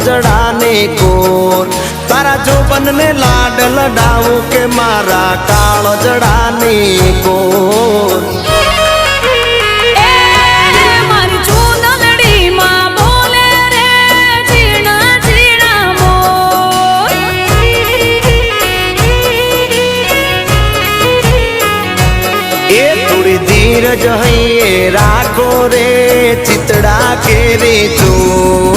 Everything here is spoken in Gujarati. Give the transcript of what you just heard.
જડાને કોર તારા જોબન ને લાડ લડાવું કે મારા કાળ જડાને કોર धीरज है राखो रे चितड़ा के रे चो